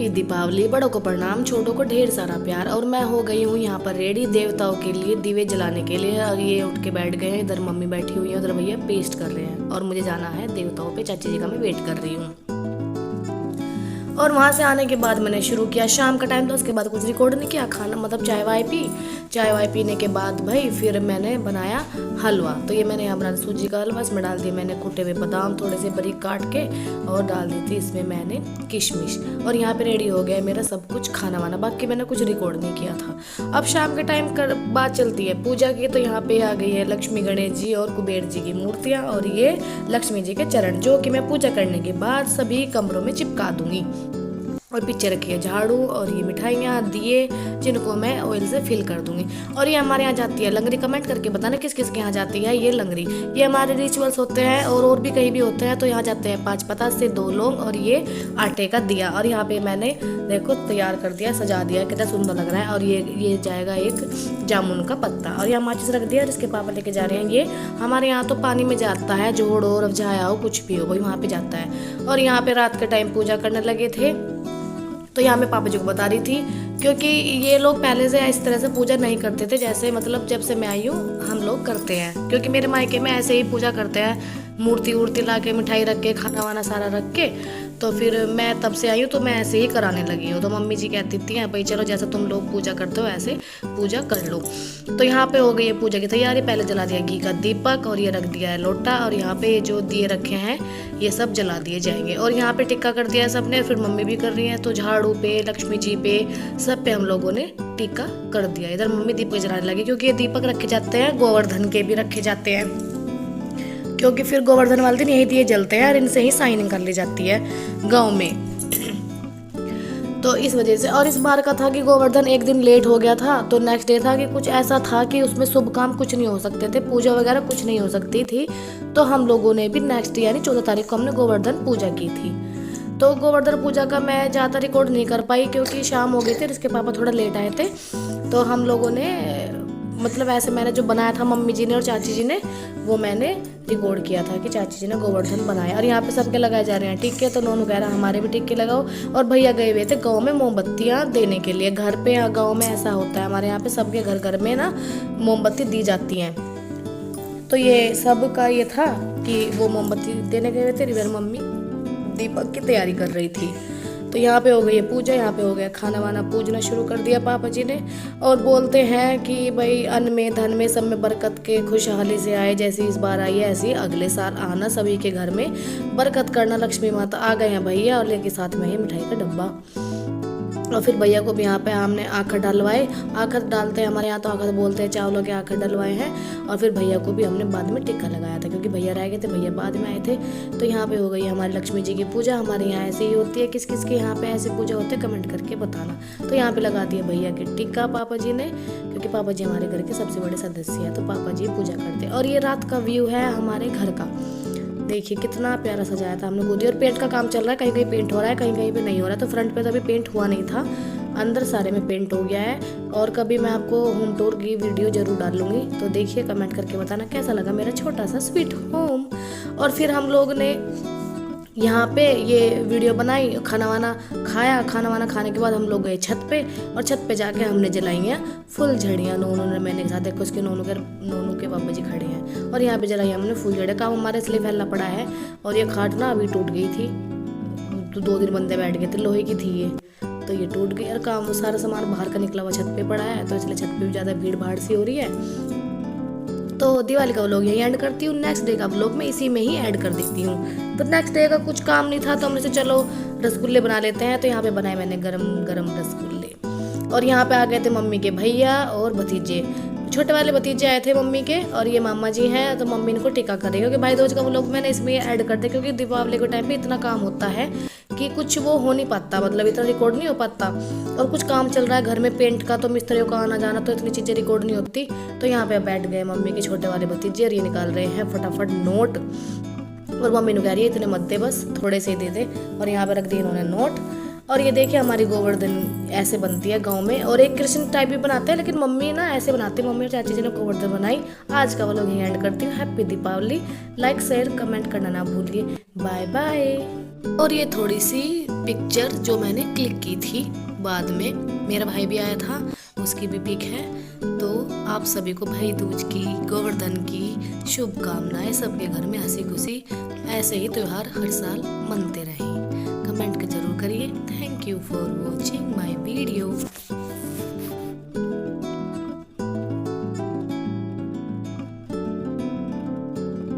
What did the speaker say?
Happy Deepawali. बड़ों को प्रणाम, छोटों को ढेर सारा प्यार। और मैं हो गई हूँ यहाँ पर रेडी देवताओं के लिए दिए जलाने के लिए। और ये उठ के बैठ गए हैं, इधर मम्मी बैठी हुई है, उधर भैया पेस्ट कर रहे हैं। और मुझे जाना है देवताओं पे, चाची जी का मैं वेट कर रही हूँ। और वहाँ से आने के बाद मैंने शुरू किया, शाम का टाइम था, उसके बाद कुछ रिकॉर्ड नहीं किया, खाना मतलब चाय वाय पी। चाय वाय पीने के बाद भाई फिर मैंने बनाया हलवा। तो ये मैंने यहाँ बना सूजी का हलवा, इसमें डाल दिए मैंने कुटे हुए बादाम थोड़े से बारीक काट के, और डाल दी थी इसमें मैंने किशमिश। और यहाँ पे रेडी हो गया मेरा सब कुछ खाना वाना, बाकी मैंने कुछ रिकॉर्ड नहीं किया था। अब शाम के टाइम बात चलती है पूजा की। तो यहाँ पे आ गई है लक्ष्मी गणेश जी और कुबेर जी की मूर्तियाँ, और ये लक्ष्मी जी के चरण, जो कि मैं पूजा करने के बाद सभी कमरों में चिपका दूंगी। और पीछे रखी है झाड़ू, और ये मिठाइयाँ दिए जिनको मैं ऑयल से फिल कर दूंगी। और ये हमारे यहाँ जाती है लंगरी। कमेंट करके बताना किस किस के यहाँ जाती है ये लंगरी। ये हमारे रिचुअल्स होते हैं, और भी कहीं भी होते हैं। तो यहाँ जाते हैं 5 पत्ता से 2 लौंग, और ये आटे का दिया। और यहाँ पे मैंने देखो तैयार कर दिया, सजा दिया, कितना सुंदर लग रहा है। और ये जाएगा एक जामुन का पत्ता। और यहाँ माचिस रख दिया, जिसके पापा लेके जा रहे हैं। ये हमारे यहाँ तो पानी में जाता है, जोड़ और अफजाया हो कुछ भी हो वही वहाँ पे जाता है। और यहाँ पे रात के टाइम पूजा करने लगे थे। तो यहाँ मैं पापा जी को बता रही थी, क्योंकि ये लोग पहले से इस तरह से पूजा नहीं करते थे, जैसे मतलब जब से मैं आई हूँ हम लोग करते हैं। क्योंकि मेरे मायके में ऐसे ही पूजा करते हैं, मूर्ति वूर्ति ला के, मिठाई रख के, खाना वाना सारा रख के। तो फिर मैं तब से आई हूँ तो मैं ऐसे ही कराने लगी हूँ। तो मम्मी जी कहती थी भाई चलो जैसे तुम लोग पूजा करते हो ऐसे पूजा कर लो। तो यहाँ पे हो गई है पूजा की तैयारी। पहले जला दिया घी का दीपक, और ये रख दिया है लोटा। और यहाँ पे जो दिए रखे हैं ये सब जला दिए जाएंगे। और यहाँ पे टिक्का कर दिया है सबने, फिर मम्मी भी कर रही है। तो झाड़ू पे, लक्ष्मी जी पे, सब पे हम लोगों ने टिक्का कर दिया। इधर मम्मी दीपक जलाने लगी, क्योंकि ये दीपक रखे जाते हैं, गोवर्धन के भी रखे जाते हैं, क्योंकि फिर गोवर्धन वाले दिन यही दिए जलते हैं, और इनसे ही साइनिंग कर ली जाती है गांव में। तो इस वजह से। और इस बार का था कि गोवर्धन एक दिन लेट हो गया था, तो नेक्स्ट डे था कि कुछ ऐसा था कि उसमें शुभ काम कुछ नहीं हो सकते थे, पूजा वगैरह कुछ नहीं हो सकती थी। तो हम लोगों ने भी नेक्स्ट यानी 14 तारीख को हमने गोवर्धन पूजा की थी। तो गोवर्धन पूजा का मैं ज़्यादा रिकॉर्ड नहीं कर पाई, क्योंकि शाम हो गई थी, इसके पापा थोड़ा लेट आए थे। तो हम लोगों ने मतलब ऐसे मैंने जो बनाया था मम्मी जी ने और चाची जी ने, वो मैंने रिकॉर्ड किया था कि चाची जी ने गोवर्धन बनाया। और यहाँ पे सबके लगाए जा रहे हैं टिक्के। तो नोनू कह रहा हमारे भी टिक्के लगाओ। और भैया गए हुए थे गांव में मोमबत्तियाँ देने के लिए। घर पे या गांव में ऐसा होता है, हमारे यहाँ पे सबके घर घर में ना मोमबत्ती दी जाती हैं। तो ये सब का ये था कि वो मोमबत्ती देने गए हुए थे, इधर मम्मी दीपक की तैयारी कर रही थी। तो यहाँ पे हो गई है पूजा, यहाँ पे हो गया खाना वाना, पूजना शुरू कर दिया पापा जी ने। और बोलते हैं कि भाई अन्न में, धन में, सब में बरकत के खुशहाली से आए। जैसे इस बार आई है ऐसी अगले साल आना, सभी के घर में बरकत करना। लक्ष्मी माता आ गए हैं भैया, और लेके साथ में ही मिठाई का डब्बा। और फिर भैया को भी यहाँ पे हमने आखर डलवाए। आखर डालते हैं हमारे यहाँ, तो आखर बोलते हैं, चावलों के आखर डलवाए हैं। और फिर भैया को भी हमने बाद में टिक्का लगाया था, क्योंकि भैया रह गए थे, भैया बाद में आए थे। तो यहाँ पे हो गई हमारी लक्ष्मी जी की पूजा। हमारे यहाँ ऐसे ही होती है, किस किस के यहाँ पे ऐसी पूजा होती है कमेंट करके बताना। तो यहाँ पे लगा दिया भैया के टिक्का पापा जी ने, क्योंकि पापा जी हमारे घर के सबसे बड़े सदस्य हैं। तो पापा जी पूजा करते हैं। और ये रात का व्यू है हमारे घर का, देखिए कितना प्यारा सजाया था हमने खुद ही। और पेंट का काम चल रहा है, कहीं कहीं पेंट हो रहा है, कहीं कहीं पे नहीं हो रहा है। तो फ्रंट पे तो अभी पेंट हुआ नहीं था, अंदर सारे में पेंट हो गया है। और कभी मैं आपको होम टूर की वीडियो जरूर डालूंगी। तो देखिए कमेंट करके बताना कैसा लगा मेरा छोटा सा स्वीट होम। और फिर हम लोग ने यहाँ पे ये वीडियो बनाई, खाना वाना खाया। खाना वाना खाने के बाद हम लोग गए छत पे, और छत पे जाके हमने जलाई हैं फुलझड़ियाँ। नोनू ने मैंने के साथ, देखो उसके नोनू के पापा जी खड़े हैं। और यहाँ पे जलाई हमने फुलझड़ियाँ। काम हमारे इसलिए फैला पड़ा है। और ये खाट ना अभी टूट गई थी, तो 2 दिन बंदे बैठ गए थे, लोहे की थी ये, तो ये टूट गई। और काम सारा सामान बाहर का निकला हुआ छत पे पड़ा है, तो इसलिए छत पे भी ज़्यादा भीड़ भाड़ सी हो रही है। तो दिवाली का व्लॉग यही एंड करती हूँ। नेक्स्ट डे का व्लॉग मैं इसी में ही ऐड कर देती हूँ। तो नेक्स्ट डे का कुछ काम नहीं था, तो हमने से चलो रसगुल्ले बना लेते हैं। तो यहाँ पे बनाए मैंने गरम गरम रसगुल्ले। और यहाँ पे आ गए थे मम्मी के भैया और भतीजे, छोटे वाले भतीजे आए थे मम्मी के, और ये मामा जी हैं। तो मम्मी इनको टिक्का करेंगे, क्योंकि भाई दूज का व्लॉग मैंने इसमें ऐड करते, क्योंकि दीपावली के टाइम पे इतना काम होता है कि कुछ वो हो नहीं पाता, मतलब इतना रिकॉर्ड नहीं हो पाता। और कुछ काम चल रहा है घर में पेंट का, तो मिस्त्रियों का आना जाना, तो इतनी चीज़ें रिकॉर्ड नहीं होती। तो यहाँ पे बैठ गए मम्मी के छोटे वाले भतीजे, और ये निकाल रहे हैं फटाफट नोट। और मम्मी ने कह रही है इतने मत दे, बस थोड़े से ही दे दे। और यहाँ पे रख दिए इन्होंने नोट। और ये देखिए हमारी गोवर्धन ऐसे बनती है गांव में, और एक कृष्ण टाइप भी बनाते हैं, लेकिन मम्मी ना ऐसे बनाती है। मम्मी और चाची जी ने गोवर्धन बनाई। आज का व्लॉग यहीं एंड करती हूँ। Happy Deepawali. Like share comment करना ना भूलिए। Bye bye. और ये थोड़ी सी पिक्चर जो मैंने क्लिक की थी। बाद में मेरा भाई भी आया था, उसकी भी पिक है। तो आप सभी को भाई दूज की, गोवर्धन की शुभकामनाएं। सबके घर में हंसी खुशी ऐसे ही त्योहार हर साल मनते रहें। कमेंट जरूर करिए। Thank you for watching my video.